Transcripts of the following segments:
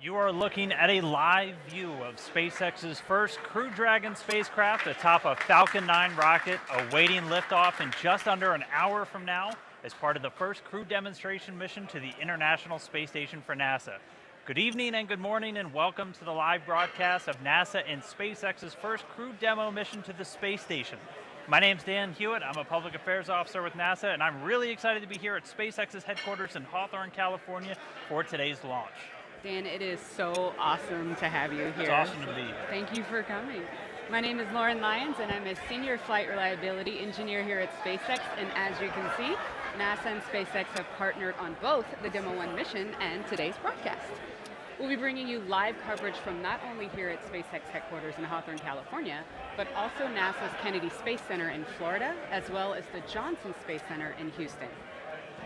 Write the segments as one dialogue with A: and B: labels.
A: You are looking at a live view of SpaceX's first Crew Dragon spacecraft atop a Falcon 9 rocket awaiting liftoff in just under an hour from now as part of the first crew demonstration mission to the International Space Station for NASA. Good evening and good morning and welcome to the live broadcast of NASA and SpaceX's first crew demo mission to the space station. My name's Dan Hewitt. I'm a public affairs officer with NASA and I'm really excited to be here at SpaceX's headquarters in Hawthorne, California for today's launch.
B: Dan, it is so awesome to have you here.
A: It's awesome to be here.
B: Thank you for coming. My name is Lauren Lyons, and I'm a Senior Flight Reliability Engineer here at SpaceX, and as you can see, NASA and SpaceX have partnered on both the Demo-1 mission and today's broadcast. We'll be bringing you live coverage from not only here at SpaceX headquarters in Hawthorne, California, but also NASA's Kennedy Space Center in Florida, as well as the Johnson Space Center in Houston.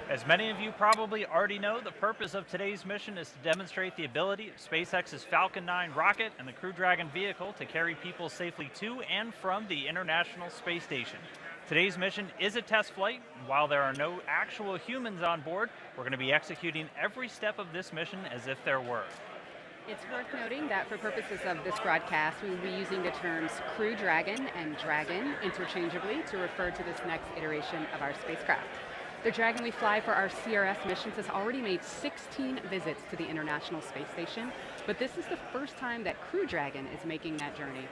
A: As many of you probably already know, the purpose of today's mission is to demonstrate the ability of SpaceX's Falcon 9 rocket and the Crew Dragon vehicle to carry people safely to and from the International Space Station. Today's mission is a test flight, and while there are no actual humans on board, we're going to be executing every step of this mission as if there were.
B: It's worth noting that for purposes of this broadcast, we will be using the terms Crew Dragon and Dragon interchangeably to refer to this next iteration of our spacecraft. The Dragon we fly for our CRS missions has already made 16 visits to the International Space Station, but this is the first time that Crew Dragon is making that journey.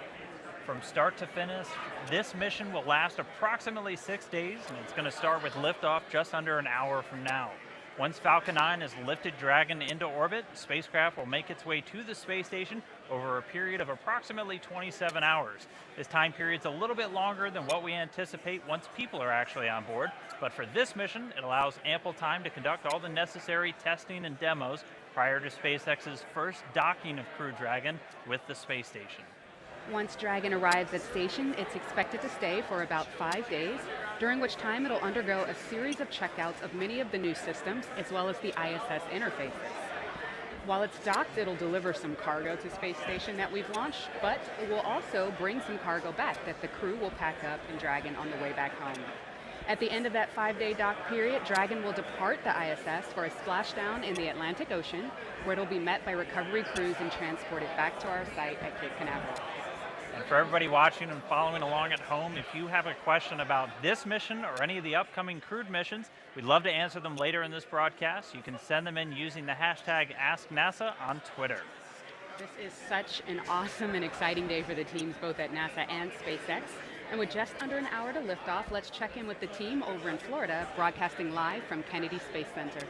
A: From start to finish, this mission will last approximately 6 days, and it's going to start with liftoff just under an hour from now. Once Falcon 9 has lifted Dragon into orbit, the spacecraft will make its way to the space station over a period of approximately 27 hours. This time period is a little bit longer than what we anticipate once people are actually on board, but for this mission, it allows ample time to conduct all the necessary testing and demos prior to SpaceX's first docking of Crew Dragon with the space station.
B: Once Dragon arrives at station, it's expected to stay for about 5 days, during which time it'll undergo a series of checkouts of many of the new systems, as well as the ISS interfaces. While it's docked, it'll deliver some cargo to space station that we've launched, but it will also bring some cargo back that the crew will pack up in Dragon on the way back home. At the end of that 5-day dock period, Dragon will depart the ISS for a splashdown in the Atlantic Ocean, where it'll be met by recovery crews and transported back to our site at Cape Canaveral.
A: And for everybody watching and following along at home, if you have a question about this mission or any of the upcoming crewed missions, we'd love to answer them later in this broadcast. You can send them in using the hashtag AskNASA on Twitter.
B: This is such an awesome and exciting day for the teams both at NASA and SpaceX. And with just under an hour to liftoff, let's check in with the team over in Florida, broadcasting live from Kennedy Space Center.